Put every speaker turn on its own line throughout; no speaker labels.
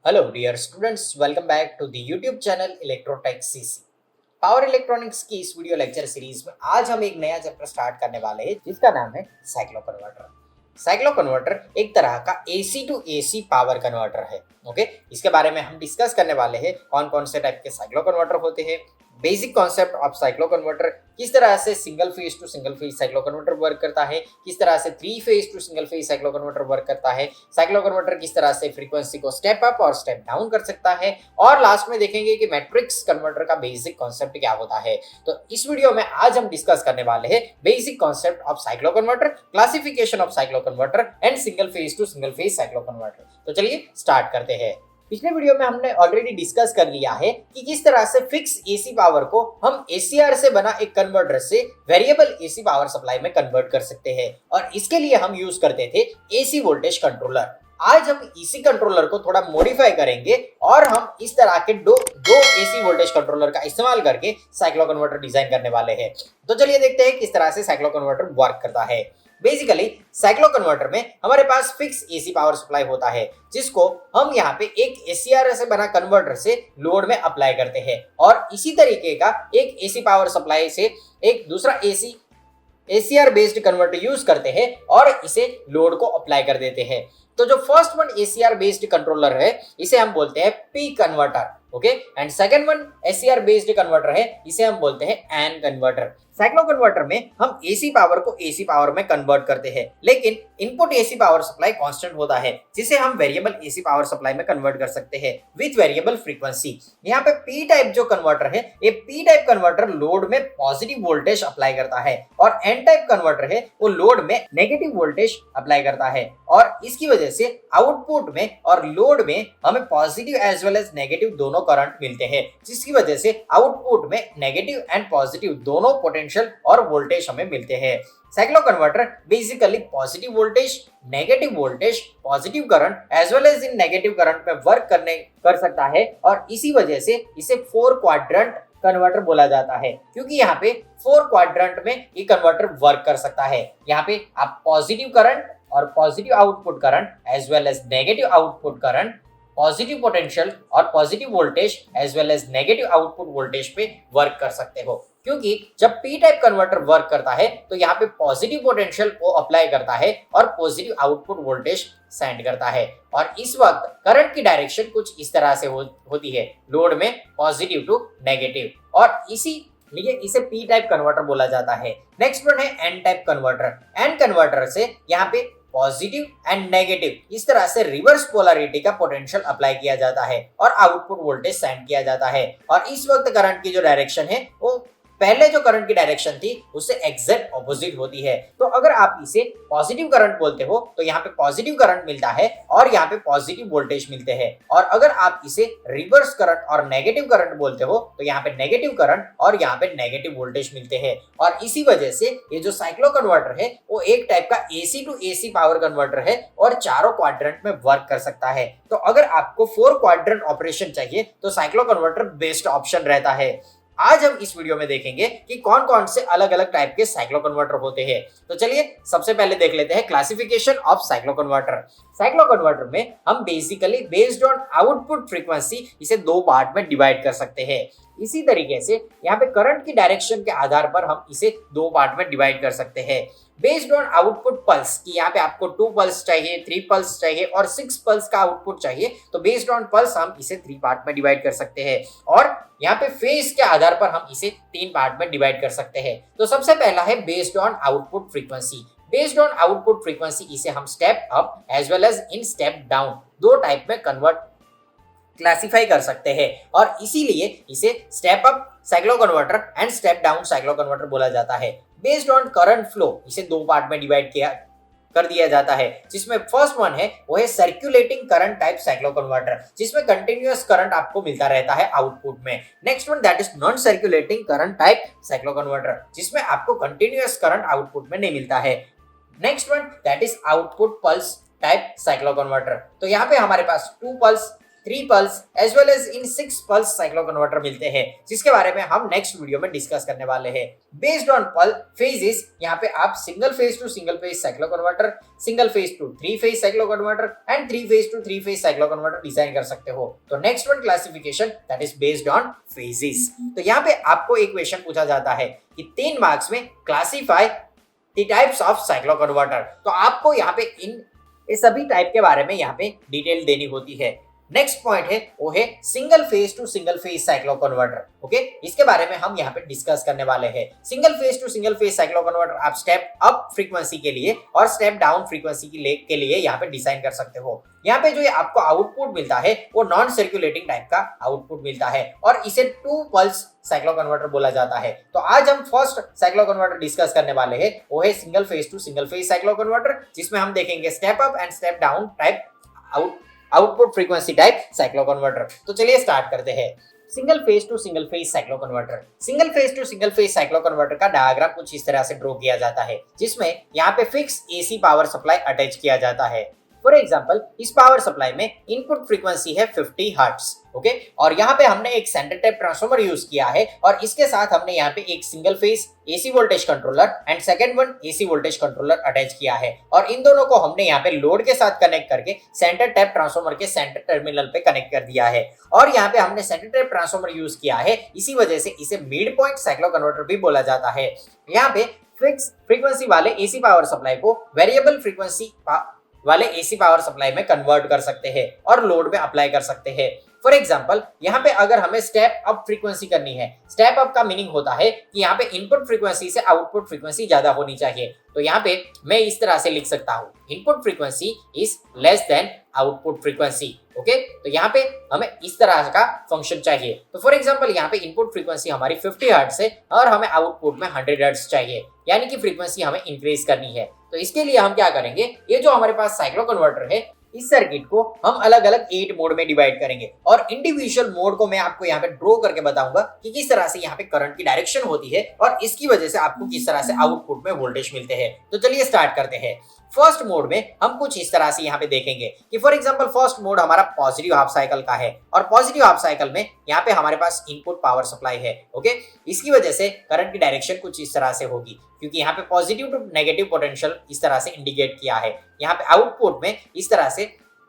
Hello dear students, welcome back to the YouTube channel Electrotech CC. Power electronics की इस video lecture series में आज हम एक नया चैप्टर स्टार्ट करने वाले हैं जिसका नाम है साइक्लो कन्वर्टर। साइक्लो कन्वर्टर एक तरह का AC to AC power converter है। ओके, इसके बारे में हम डिस्कस करने वाले हैं कौन कौन से टाइप के साइक्लो कन्वर्टर होते हैं, basic concept of cyclo converter, किस तरह से single phase two single phase cyclo converter work करता है, किस तरह से three phase two single phase cyclo converter work करता है, साइक्लो कन्वर्टर किस तरह से फ्रीक्वेंसी को स्टेप अप और स्टेप डाउन कर सकता है, और लास्ट में देखेंगे कि मैट्रिक्स कन्वर्टर का बेसिक कॉन्सेप्ट क्या होता है। तो इस वीडियो में आज हम डिस्कस करने वाले हैं basic concept of cyclo converter, classification of cyclo converter and single phase two single phase cyclo converter. तो चलिए स्टार्ट करते हैं। पिछले वीडियो में हमने ऑलरेडी डिस्कस कर लिया है कि किस तरह से फिक्स एसी पावर को हम एसीआर से बना एक कन्वर्टर से वेरिएबल एसी पावर सप्लाई में कन्वर्ट कर सकते हैं, और इसके लिए हम यूज करते थे एसी वोल्टेज कंट्रोलर। आज हम एसी कंट्रोलर को थोड़ा मॉडिफाई करेंगे और हम इस तरह के दो एसी वोल्टेज कंट्रोलर का इस्तेमाल करके साइक्लो कन्वर्टर डिजाइन करने वाले हैं। तो चलिए देखते हैं किस तरह से साइक्लो कन्वर्टर वर्क करता है। बेसिकली साइक्लो कन्वर्टर में हमारे पास फिक्स एसी पावर सप्लाई होता है जिसको हम यहाँ पे एक एसीआर से बना कन्वर्टर से लोड में अप्लाई करते हैं, और इसी तरीके का एक एसी पावर सप्लाई से एक दूसरा एसीआर बेस्ड कन्वर्टर यूज करते हैं और इसे लोड को अप्लाई कर देते हैं। तो जो first one ACR based controller है इसे हम बोलते हैं P converter. Okay, and second one ACR based converter है, इसे हम बोलते हैं एन कन्वर्टर। साइक्लो कन्वर्टर में हम एसी पावर को एसी पावर में कन्वर्ट करते हैं, लेकिन input AC power supply constant होता है जिसे हम वेरिएबल एसी पावर सप्लाई में कन्वर्ट कर सकते हैं विद वेरिएबल फ्रीक्वेंसी। यहाँ पे पी टाइप जो कन्वर्टर है, ये पी टाइप कन्वर्टर लोड में पॉजिटिव वोल्टेज अप्लाई करता है, और एन टाइप कन्वर्टर है वो लोड में नेगेटिव वोल्टेज अप्लाई करता है, और इसकी वजह से आउटपुट में और लोड में हमें positive as well as negative दोनों करंट मिलते हैं, जिसकी वजह से आउटपुट में नेगेटिव एंड पॉजिटिव दोनों पोटेंशियल और वोल्टेज हमें मिलते हैं। Cyclo converter basically positive voltage, negative voltage, positive current as well as in negative current में वर्क कर सकता है, और इसी वजह से इसे 4 क्वाड्रेंट कन्वर्टर बोला जाता है, क्योंकि यहाँ पे 4 क्वाड्रेंट में ये कन्वर्टर वर्क कर सकता है। यहाँ पे आप पॉजिटिव करंट और positive output current as well as negative output current, positive potential और positive voltage as well as negative output voltage पे वर्क कर सकते हो। क्योंकि जब पी टाइप कन्वर्टर वर्क करता है तो यहाँ पे पॉजिटिव पोटेंशियल को अप्लाई करता है और पॉजिटिव आउटपुट वोल्टेज सेंड करता है, और इस वक्त करंट की डायरेक्शन कुछ इस तरह से होती है, लोड में पॉजिटिव टू नेगेटिव, और इसीलिए इसे पी टाइप कन्वर्टर बोला जाता है। नेक्स्ट वन है N type converter. N converter से यहाँ पे पॉजिटिव एंड नेगेटिव इस तरह से रिवर्स पोलैरिटी का पोटेंशियल अप्लाई किया जाता है और आउटपुट वोल्टेज सेंड किया जाता है, और इस वक्त करंट की जो डायरेक्शन है वो पहले जो करंट की डायरेक्शन थी उससे एग्जैक्ट ऑपोजिट होती है। तो अगर आप इसे पॉजिटिव करंट बोलते हो तो यहाँ पे पॉजिटिव करंट मिलता है और यहाँ पे पॉजिटिव वोल्टेज मिलते हैं, और अगर आप इसे रिवर्स करंट और नेगेटिव करंट बोलते हो तो यहाँ पे नेगेटिव करंट और यहाँ पे नेगेटिव वोल्टेज मिलते हैं। और इसी वजह से ये जो साइक्लो कन्वर्टर है वो एक टाइप का AC to AC power converter है और चारों क्वाड्रेंट में वर्क कर सकता है। तो अगर आपको 4 क्वाड्रेंट ऑपरेशन चाहिए तो साइक्लो कन्वर्टर बेस्ट ऑप्शन रहता है। आज हम इस वीडियो में देखेंगे कि कौन कौन से अलग अलग टाइप के साइक्लो कन्वर्टर होते हैं। तो चलिए सबसे पहले देख लेते हैं classification of cyclo converter. Cyclo converter में हम basically based on output frequency इसे 2 पार्ट में डिवाइड कर सकते हैं। इसी तरीके से यहाँ पे करंट की डायरेक्शन के आधार पर हम इसे 2 पार्ट में डिवाइड कर सकते हैं। बेस्ड ऑन आउटपुट पल्स कि यहाँ पे आपको 2 पल्स चाहिए, 3 पल्स चाहिए और 6 पल्स का आउटपुट चाहिए, तो बेस्ड ऑन पल्स हम इसे 3 पार्ट में डिवाइड कर सकते हैं, और यहाँ पे फेज के आधार पर हम इसे 3 पार्ट में डिवाइड कर सकते हैं। तो सबसे पहला है based on output frequency. Based on output frequency इसे हम step up as well as in step down 2 type में क्लासिफाई कर सकते हैं, और इसीलिए इसे step up cyclo converter and step down cyclo converter बोला जाता है। बेस्ड ऑन करंट फ्लो इसे 2 पार्ट में डिवाइड कर दिया जाता है, जिसमें फर्स्ट वन है वो है circulating current type cyclo converter, जिसमें कंटिन्यूअस करंट आपको मिलता रहता है आउटपुट में। Next one that is non circulating current type cyclo converter, जिसमें आपको कंटिन्यूअस करंट आउटपुट में नहीं मिलता है। Next one that is output pulse type cyclo converter. तो यहाँ पे हमारे पास 2 pulse 3 pulse as well as in 6 pulse cyclo converter मिलते हैं, जिसके बारे में हम नेक्स्ट वीडियो में डिस्कस करने वाले हैं। बेस्ड ऑन पल फेजेस यहाँ पे आप single phase two single phase cyclo converter, single phase two 3 phase cyclo converter and 3 phase two 3 phase cyclo converter design कर सकते हो। तो next one classification that is based on phases. तो यहाँ पे आपको एक क्वेश्चन पूछा जाता है कि 3 मार्क्स में classify the types of cyclo converter. तो आपको यहाँ पे ये सभी टाइप के बारे में यहाँ पे डिटेल देनी होती है। नेक्स्ट पॉइंट है वो है single phase two single phase cyclo converter. Okay, इसके बारे में हम यहाँ पे डिस्कस करने वाले हैं। Single phase two single phase cyclo converter आप स्टेप अप फ्रीक्वेंसी के लिए और स्टेप डाउन फ्रीक्वेंसी के लिए यहाँ पे डिजाइन कर सकते हो। यहाँ पे जो ये आपको आउटपुट मिलता है वो नॉन सर्कुलेटिंग टाइप का आउटपुट मिलता है और इसे 2 पल्स साइक्लो कन्वर्टर बोला जाता है। तो आज हम फर्स्ट साइक्लो कन्वर्टर डिस्कस करने वाले हैं, वो है single phase two single phase cyclo converter, जिसमें हम देखेंगे step up and step down type output frequency type cyclo converter. तो चलिए स्टार्ट करते हैं। Single phase two single phase cyclo converter. Single phase two single phase cyclo converter का diagram कुछ इस तरह से ड्रॉ किया जाता है, जिसमें यहाँ पे fix AC power supply attach किया जाता है। फॉर एग्जांपल इस पावर सप्लाई में इनपुट फ्रीक्वेंसी है 50 हर्ट्ज। ओके, और यहाँ पे हमने एक सेंटर टाइप ट्रांसफार्मर यूज किया है और इसके साथ हमने यहाँ पे एक single phase AC voltage controller and second one AC voltage controller attach किया है और इन दोनों को हमने यहाँ पे लोड के साथ कनेक्ट करके सेंटर टाइप ट्रांसफार्मर के सेंटर टर्मिनल पे कनेक्ट कर दिया है। और यहाँ पे हमने सेंटर टाइप ट्रांसफार्मर यूज किया है, इसी वजह से इसे मिड पॉइंट साइक्लो कन्वर्टर भी बोला जाता है। यहाँ पे फिक्स फ्रीक्वेंसी वाले एसी पावर सप्लाई को वेरिएबल फ्रीक्वेंसी वाले एसी पावर सप्लाई में कन्वर्ट कर सकते हैं और लोड में अप्लाई कर सकते हैं। फॉर एग्जांपल यहाँ पे अगर हमें स्टेप अप फ्रीक्वेंसी करनी है, स्टेप अप का मीनिंग होता है कि यहाँ पे इनपुट फ्रीक्वेंसी से आउटपुट फ्रीक्वेंसी ज्यादा होनी चाहिए। तो यहाँ पे मैं इस तरह से लिख सकता हूँ, input frequency is less than output frequency. Okay, तो यहाँ पे हमें इस तरह का फंक्शन चाहिए। तो फॉर एग्जांपल यहाँ पे इनपुट फ्रीक्वेंसी हमारी 50 हर्ट्ज है और हमें आउटपुट में 100 हर्ट्ज चाहिए, यानी कि फ्रीक्वेंसी हमें इंक्रीज करनी है। तो इसके लिए हम क्या करेंगे, ये जो हमारे पास साइक्लो कन्वर्टर है, इस सर्किट को हम अलग अलग 8 मोड में डिवाइड करेंगे और इंडिविजुअल मोड को मैं आपको यहाँ पे ड्रॉ करके बताऊंगा कि किस तरह से यहाँ पे करंट की डायरेक्शन होती है और इसकी वजह से आपको किस तरह से आउटपुट में वोल्टेज मिलते हैं। तो चलिए स्टार्ट करते हैं। फर्स्ट मोड में हम कुछ इस तरह से यहाँ पे देखेंगे कि फॉर एग्जांपल फर्स्ट मोड हमारा पॉजिटिव हाफ साइकिल का है और पॉजिटिव हाफ साइकिल में यहाँ पे हमारे पास इनपुट पावर सप्लाई है। ओके, इसकी वजह से करंट की डायरेक्शन कुछ इस तरह से होगी, क्योंकि यहाँ पे पॉजिटिव टू नेगेटिव पोटेंशियल इस तरह से इंडिकेट किया है। यहाँ पे आउटपुट में इस तरह से,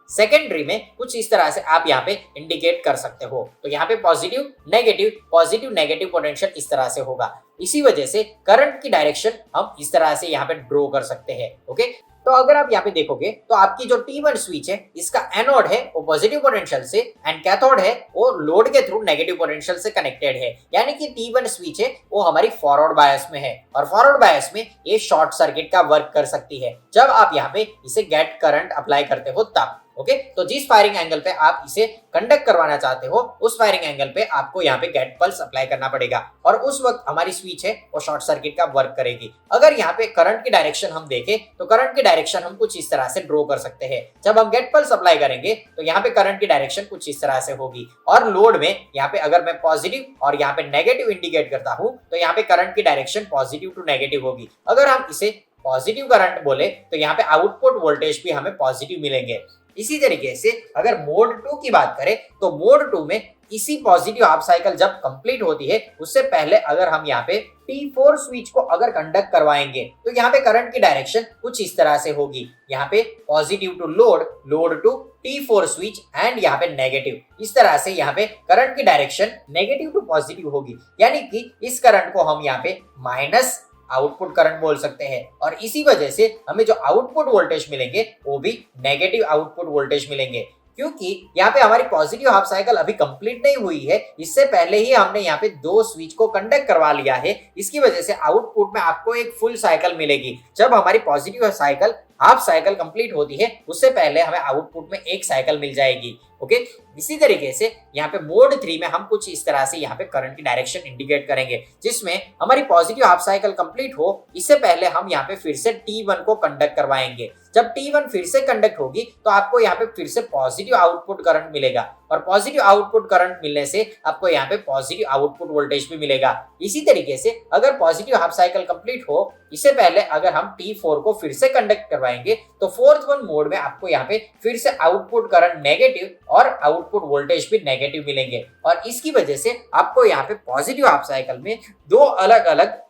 सेकेंडरी में कुछ इस तरह से आप यहाँ पे इंडिकेट कर सकते हो। तो यहाँ पे पॉजिटिव नेगेटिव पोटेंशियल इस तरह से होगा। इसी वजह से करंट की डायरेक्शन हम इस तरह से यहाँ पे ड्रॉ कर सकते हैं। ओके, तो अगर आप यहाँ पे देखोगे तो आपकी जो T1 स्विच है, इसका एनोड है वो पॉजिटिव पोटेंशियल से एंड कैथोड है वो लोड के थ्रू नेगेटिव पोटेंशियल से कनेक्टेड है, यानी कि T1 स्विच है वो हमारी फॉरवर्ड बायस में है और फॉरवर्ड बायस में ये शॉर्ट सर्किट का वर्क कर सकती है जब आप यहाँ पे इसे गेट करंट अप्लाई करते हो तब। ओके, तो जिस फायरिंग एंगल पे आप इसे कंडक्ट करवाना चाहते हो उस फायरिंग एंगल पे आपको यहाँ पे गेट पल्स अप्लाई करना पड़ेगा और उस वक्त हमारी स्विच है वो शॉर्ट सर्किट का वर्क करेगी। अगर यहाँ पे करंट की डायरेक्शन हम देखें तो करंट की डायरेक्शन हम कुछ इस तरह से ड्रॉ कर सकते हैं। जब हम गेट पल्स अप्लाई करेंगे तो यहाँ पे करंट की डायरेक्शन कुछ इस तरह से होगी और लोड में यहाँ पे अगर मैं पॉजिटिव और यहाँ पे नेगेटिव इंडिकेट करता हूँ तो यहाँ पे करंट की डायरेक्शन पॉजिटिव टू नेगेटिव होगी। अगर हम इसे पॉजिटिव करंट बोले तो यहाँ पे आउटपुट वोल्टेज भी हमें पॉजिटिव मिलेंगे। इसी तरीके से अगर मोड 2 की बात करें तो मोड 2 में इसी पॉजिटिव हाफ साइकिल जब कंप्लीट होती है उससे पहले अगर हम यहाँ पे T4 स्विच को अगर कंडक्ट करवाएंगे तो यहाँ पे करंट की डायरेक्शन कुछ इस तरह से होगी। यहाँ पे positive to load to T4 switch and यहाँ पे नेगेटिव, इस तरह से यहाँ पे करंट की डायरेक्शन नेगेटिव टू पॉजिटिव होगी, यानी कि इस करंट को हम यहाँ पे माइनस आउटपुट करंट बोल सकते हैं और इसी वजह से हमें जो आउटपुट वोल्टेज मिलेंगे वो भी नेगेटिव आउटपुट वोल्टेज मिलेंगे, क्योंकि यहाँ पे हमारी पॉजिटिव हाफ साइकिल अभी कंप्लीट नहीं हुई है। इससे पहले ही हमने यहाँ पे 2 स्विच को कंडक्ट करवा लिया है। इसकी वजह से आउटपुट में आपको एक फुल साइकिल मिलेगी। जब हमारी positive cycle half cycle complete होती है उससे पहले हमें आउटपुट में एक साइकिल मिल जाएगी। ओके, इसी तरीके से यहाँ पे मोड 3 में हम कुछ इस तरह से यहाँ पे करंट की डायरेक्शन इंडिकेट करेंगे, जिसमें हमारी पॉजिटिव हाफ साइकिल कंप्लीट हो इससे पहले हम यहाँ पे फिर से T1 को कंडक्ट करवाएंगे। जब T1 फिर से कंडक्ट होगी तो आपको यहाँ पे फिर से पॉजिटिव आउटपुट करंट मिलेगा और पॉजिटिव आउटपुट करंट मिलने से आपको यहाँ पे पॉजिटिव आउटपुट वोल्टेज भी मिलेगा। इसी तरीके से अगर पॉजिटिव हाफ साइकिल कंप्लीट हो इससे पहले अगर हम T4 को फिर से कंडक्ट करवाएंगे तो फोर्थ वन मोड में आपको यहाँ पे फिर से आउटपुट करंट नेगेटिव और आउटपुट वोल्टेज भी नेगेटिव मिलेंगे और इसकी वजह से आपको यहाँ पे पॉजिटिव हाफ साइकिल में दो अलग अलग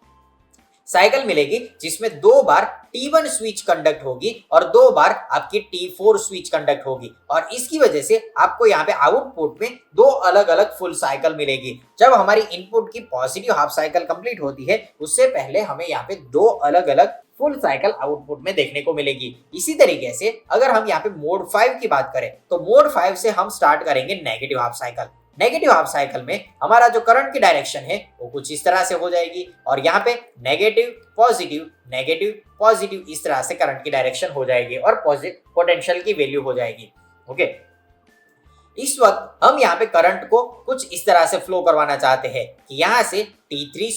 साइकिल मिलेगी जिसमें 2 बार T1 स्विच कंडक्ट होगी और 2 बार आपकी T4 स्विच कंडक्ट होगी और इसकी वजह से आपको यहाँ पे आउटपुट में 2 अलग अलग फुल साइकिल मिलेगी। जब हमारी इनपुट की पॉजिटिव हाफ साइकिल कंप्लीट होती है उससे पहले हमें यहाँ पे 2 अलग अलग फुल साइकिल आउटपुट में देखने को मिलेगी। इसी तरीके से अगर हम यहाँ पे मोड 5 की बात करें तो मोड 5 से हम स्टार्ट करेंगे negative half cycle. Negative half cycle में हमारा जो करंट की डायरेक्शन है वो कुछ इस तरह से हो जाएगी और यहाँ पे नेगेटिव पॉजिटिव इस तरह से करंट की डायरेक्शन हो जाएगी और पोटेंशियल की वैल्यू हो जाएगी। ओके, इस वक्त हम यहाँ पे करंट को कुछ इस तरह से फ्लो करवाना चाहते हैं कि यहाँ से T3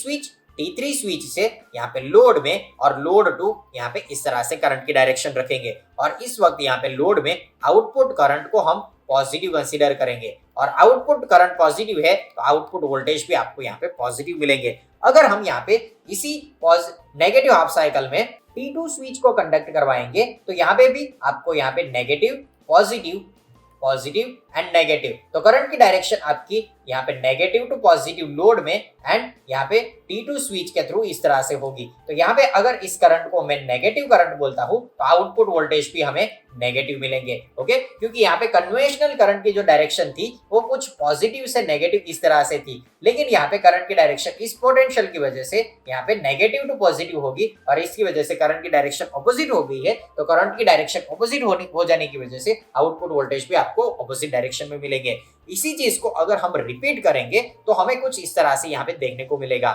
स्विच से यहाँ पे लोड में और लोड टू यहाँ पे इस तरह से करंट की डायरेक्शन रखेंगे और इस वक्त यहाँ पे लोड में आउटपुट करंट को हम पॉजिटिव कंसीडर करेंगे और आउटपुट करंट पॉजिटिव है तो आउटपुट वोल्टेज भी आपको यहाँ पे पॉजिटिव मिलेंगे। अगर हम यहाँ पे इसी नेगेटिव हाफ साइकिल में T2 स्विच को कंडक्ट करवाएंगे तो यहाँ पे भी आपको यहाँ पे नेगेटिव पॉजिटिव एंड नेगेटिव, तो करंट की डायरेक्शन आपकी यहाँ पे नेगेटिव टू पॉजिटिव लोड में एंड यहाँ पे T2 स्विच के थ्रू इस तरह से होगी। तो यहाँ पे अगर इस करंट को मैं नेगेटिव करंट बोलता हूँ तो आउटपुट वोल्टेज भी हमें नेगेटिव मिलेंगे। ओके, क्योंकि यहाँ पे कन्वेंशनल करंट की जो डायरेक्शन थी वो कुछ पॉजिटिव से नेगेटिव इस तरह से थी, लेकिन यहाँ पे करंट की डायरेक्शन इस पोटेंशियल की वजह से यहाँ पे नेगेटिव टू पॉजिटिव होगी और इसकी वजह से करंट की डायरेक्शन ऑपोजिट हो गई है। तो करंट की डायरेक्शन ऑपोजिट हो जाने की वजह से आउटपुट वोल्टेज भी आपको ऑपोजिट डायरेक्शन में मिलेंगे। इसी चीज को अगर हम रिपीट करेंगे तो हमें कुछ इस तरह से यहाँ पे देखने को मिलेगा।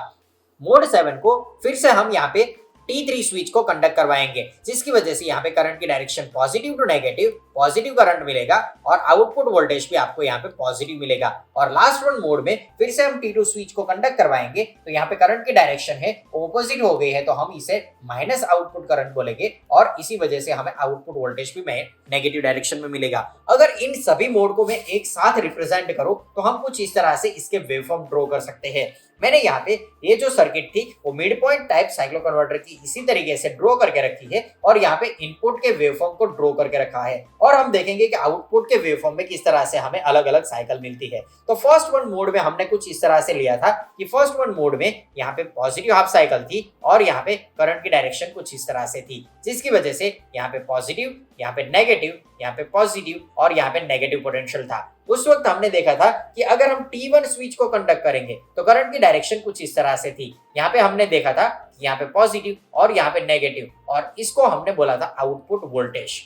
मोड 7 को फिर से हम यहाँ पे T3 स्विच को कंडक्ट करवाएंगे जिसकी वजह से यहाँ पे करंट की direction positive to negative, positive current मिलेगा और आउटपुट वोल्टेज भी आपको यहाँ पे पॉजिटिव मिलेगा। और लास्ट वन मोड में फिर से हम T2 स्विच को कंडक्ट करवाएंगे तो यहाँ पे करंट की डायरेक्शन है ऑपोजिट हो गई है तो हम इसे माइनस आउटपुट करंट बोलेंगे और इसी वजह से हमें आउटपुट वोल्टेज भी नेगेटिव डायरेक्शन में मिलेगा। अगर इन सभी मोड को मैं एक साथ रिप्रेजेंट करूं तो हम कुछ इस तरह से इसके वेवफॉर्म ड्रॉ कर सकते हैं। मैंने यहाँ पे ये जो सर्किट थी वो mid point type cyclo converter की इसी तरीके से ड्रॉ करके रखी है और यहाँ पे इनपुट के वेवफॉर्म को ड्रॉ करके रखा है और हम देखेंगे कि आउटपुट के वेवफॉर्म में किस तरह से हमें अलग अलग साइकिल मिलती है। तो फर्स्ट वन मोड में हमने कुछ इस तरह से लिया था कि फर्स्ट वन मोड में यहाँ पे पॉजिटिव हाफ साइकिल थी और यहाँ पे करंट की डायरेक्शन कुछ इस तरह से थी जिसकी वजह से यहाँ पे पॉजिटिव, यहाँ पे नेगेटिव, यहाँ पे पॉजिटिव और यहाँ पे नेगेटिव पोटेंशियल था। उस वक्त हमने देखा था कि अगर हम T1 स्विच को कंडक्ट करेंगे तो करंट की डायरेक्शन कुछ इस तरह से थी। यहाँ पे हमने देखा था यहाँ पे पॉजिटिव और यहाँ पे नेगेटिव और इसको हमने बोला था आउटपुट वोल्टेज।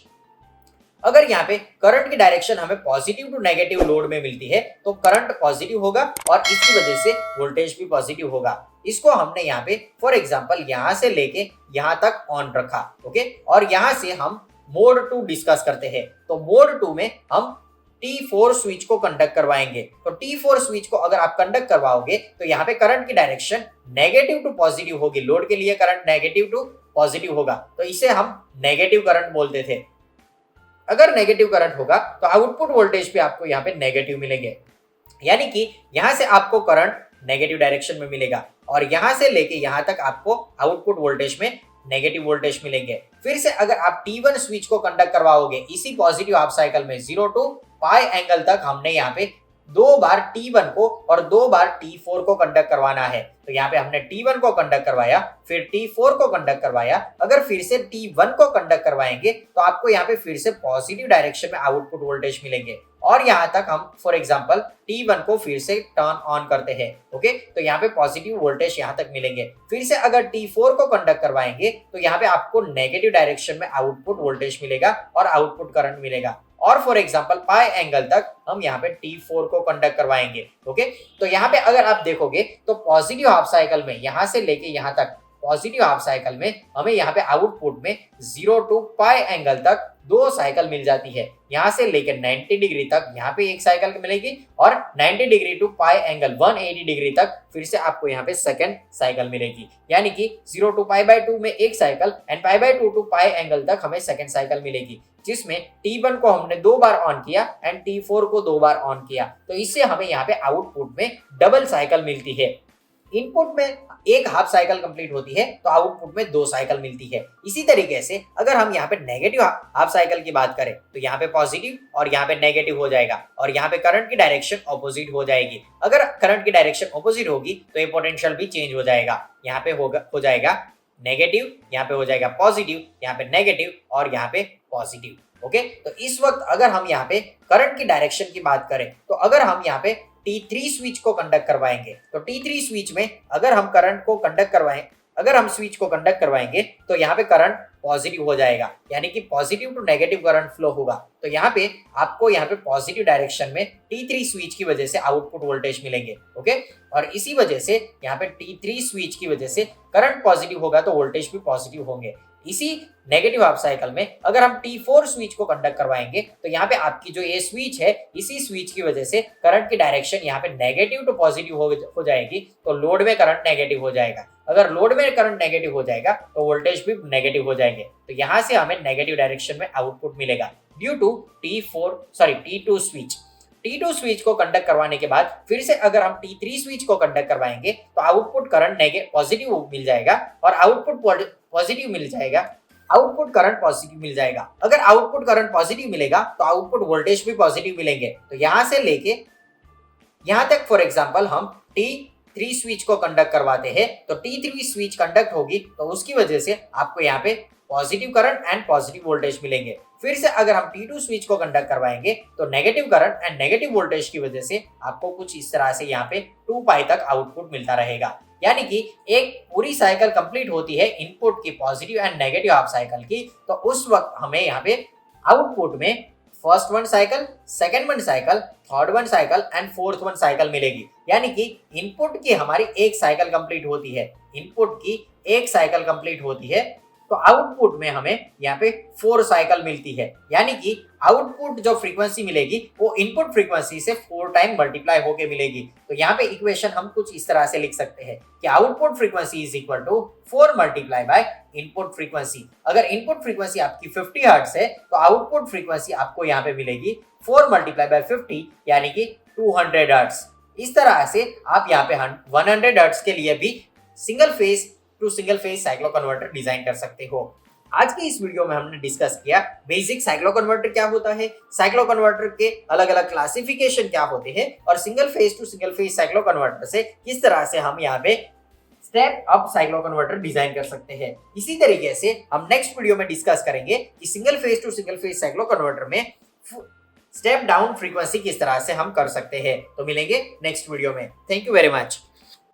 अगर यहाँ पे करंट की डायरेक्शन हमें पॉजिटिव टू नेगेटिव लोड में मिलती है तो करंट पॉजिटिव होगा और इसकी वजह से वोल्टेज भी पॉजिटिव होगा। इसको हमने यहाँ पे फॉर एग्जांपल यहाँ से लेके यहाँ तक ऑन रखा। ओके, और यहाँ से हम मोड 2 डिस्कस करते हैं। तो मोड 2 में हम T4 स्विच को कंडक्ट करवाएंगे। तो T4 स्विच को अगर आप कंडक्ट करवाओगे तो यहाँ पे करंट की डायरेक्शन नेगेटिव टू पॉजिटिव होगी। लोड के लिए करंट नेगेटिव टू पॉजिटिव होगा तो इसे हम नेगेटिव करंट बोलते थे। अगर नेगेटिव करंट होगा तो आउटपुट वोल्टेज भी आपको यहाँ पे नेगेटिव मिलेंगे, यानी कि यहाँ से आपको करंट नेगेटिव डायरेक्शन में मिलेगा और यहाँ से लेके यहाँ तक आपको आउटपुट वोल्टेज में नेगेटिव वोल्टेज मिलेंगे। फिर से अगर आप T1 स्विच को कंडक्ट करवाओगे इसी पॉजिटिव हाफ साइकिल में 0 टू पाई एंगल तक हमने यहाँ पे 2 बार T1 को और 2 बार T4 को कंडक्ट करवाना है। तो यहाँ पे हमने T1 को कंडक्ट करवाया, फिर T4 को कंडक्ट करवाया। अगर फिर से T1 को कंडक्ट करवाएंगे तो आपको यहाँ पे फिर से पॉजिटिव डायरेक्शन में आउटपुट वोल्टेज मिलेंगे और यहाँ तक हम फॉर एग्जांपल T1 को फिर से टर्न ऑन करते हैं। ओके, तो यहाँ पे पॉजिटिव वोल्टेज यहाँ तक मिलेंगे। फिर से अगर T4 को कंडक्ट करवाएंगे तो यहाँ पे आपको नेगेटिव डायरेक्शन में आउटपुट वोल्टेज मिलेगा और आउटपुट करंट मिलेगा और फॉर एग्जांपल पाई एंगल तक हम यहाँ पे T4 को कंडक्ट करवाएंगे। ओके, तो यहाँ पे अगर आप देखोगे तो पॉजिटिव हाफ साइकिल में यहाँ से लेके यहाँ तक पॉजिटिव हाफ साइकिल में हमें यहाँ पे आउटपुट में 0 to पाई एंगल तक 2 साइकिल मिल जाती है। यहाँ से लेकर 90 डिग्री तक यहाँ पे एक साइकिल मिलेगी और 90 degree to pi angle 180 degree तक फिर से आपको यहाँ पे सेकंड साइकिल मिलेगी। यानी कि 0 to पाई/2 में एक साइकिल एंड पाई/2 टू पाई एंगल तक हमें सेकंड साइकिल मिलेगी, जिसमें T1 को हमने 2 बार ऑन किया एंड T4 को 2 बार ऑन किया। तो इससे हमें यहाँ पे आउटपुट में डबल साइकिल मिलती है। इनपुट में एक हाफ साइकिल कंप्लीट होती है तो आउटपुट में 2 साइकिल मिलती है। इसी तरीके से अगर हम यहाँ पे नेगेटिव हाफ साइकिल की बात करें तो यहाँ पे पॉजिटिव और यहाँ पे नेगेटिव हो जाएगा और यहाँ पे करंट की डायरेक्शन ऑपोजिट हो जाएगी। अगर करंट की डायरेक्शन ऑपोजिट होगी तो ये पोटेंशियल भी चेंज हो जाएगा। यहाँ पे हो जाएगा नेगेटिव, यहाँ पे हो जाएगा पॉजिटिव, यहाँ पे नेगेटिव और यहाँ पे पॉजिटिव। ओके, तो इस वक्त अगर हम यहाँ पे करंट की डायरेक्शन की बात करें तो अगर हम यहाँ पे T3 स्विच को कंडक्ट करवाएंगे तो T3 स्विच में अगर हम करंट को कंडक्ट करवाएं, अगर हम स्विच को कंडक्ट करवाएंगे तो यहाँ पे करंट पॉजिटिव हो जाएगा, यानी कि positive to negative current flow होगा। तो यहाँ पे आपको यहाँ पे पॉजिटिव डायरेक्शन में T3 स्विच की वजह से आउटपुट वोल्टेज मिलेंगे। ओके, और इसी वजह से यहाँ पे T3 स्विच की वजह से करंट पॉजिटिव होगा तो वोल्टेज भी पॉजिटिव होंगे। इसी नेगेटिव हाफ साइकिल में अगर हम T4 स्विच को कंडक्ट करवाएंगे तो यहाँ पे आपकी जो ये स्विच है, इसी स्विच की वजह से करंट की डायरेक्शन यहाँ पे नेगेटिव टू पॉजिटिव हो जाएगी, तो लोड में करंट नेगेटिव हो जाएगा। अगर लोड में करंट नेगेटिव हो जाएगा तो वोल्टेज भी नेगेटिव हो जाएंगे। तो यहाँ से हमें नेगेटिव डायरेक्शन में आउटपुट मिलेगा due to T2 switch. T2 switch को कंडक्ट करवाने के बाद फिर से अगर हम T3 स्विच को कंडक्ट करवाएंगे तो आउटपुट करंट पॉजिटिव मिल जाएगा और आउटपुट पॉजिटिव मिल जाएगा, आउटपुट करंट पॉजिटिव मिल जाएगा। अगर आउटपुट करंट पॉजिटिव मिलेगा तो आउटपुट वोल्टेज भी पॉजिटिव मिलेंगे। तो यहां से लेके यहां तक फॉर एग्जांपल हम T3 स्विच को कंडक्ट करवाते हैं तो T3 स्विच कंडक्ट होगी तो उसकी वजह से आपको यहाँ पे positive current and positive voltage मिलेंगे। फिर से अगर हम T2 स्विच को कंडक्ट करवाएंगे तो negative current and negative voltage की वजह से आपको कुछ इस तरह से यहाँ पे 2 पाई तक आउटपुट मिलता रहेगा। यानी कि एक पूरी साइकिल कंप्लीट होती है इनपुट की positive and negative half cycle की, तो उस वक्त हमें यहाँ पे आउटपुट में first one cycle, second one cycle, third one cycle and fourth one cycle मिलेगी। यानी कि इनपुट की हमारी एक साइकिल कंप्लीट होती है, इनपुट की एक साइकिल कंप्लीट होती है तो आउटपुट में हमें यहाँ पे 4 साइकिल मिलती है। यानी कि आउटपुट जो फ्रीक्वेंसी मिलेगी वो इनपुट फ्रीक्वेंसी से 4 टाइम मल्टीप्लाई होके मिलेगी। तो यहाँ पे इक्वेशन हम कुछ इस तरह से लिख सकते हैं कि output frequency is equal to 4 multiply by input frequency. अगर इनपुट फ्रीक्वेंसी आपकी 50 हर्ट्ज है तो आउटपुट फ्रीक्वेंसी आपको यहाँ पे मिलेगी 4 मल्टीप्लाई बाय 50 यानी कि 200 हर्ट्ज। इस तरह से आप यहाँ पे 100 हर्ट्ज के लिए भी single phase two single phase cyclo converter design कर सकते हो। आज के इस वीडियो में हमने डिस्कस किया बेसिक साइक्लो कन्वर्टर क्या होता है, साइक्लो कन्वर्टर के अलग अलग क्लासिफिकेशन क्या होते हैं और single phase two single phase cyclo converter से किस तरह से हम यहाँ पे step up cyclo converter design कर सकते हैं। इसी तरीके से हम नेक्स्ट वीडियो में डिस्कस करेंगे कि single phase two single phase cyclo converter में स्टेप डाउन फ्रीक्वेंसी किस तरह से हम कर सकते हैं। तो मिलेंगे नेक्स्ट वीडियो में। Thank you very much.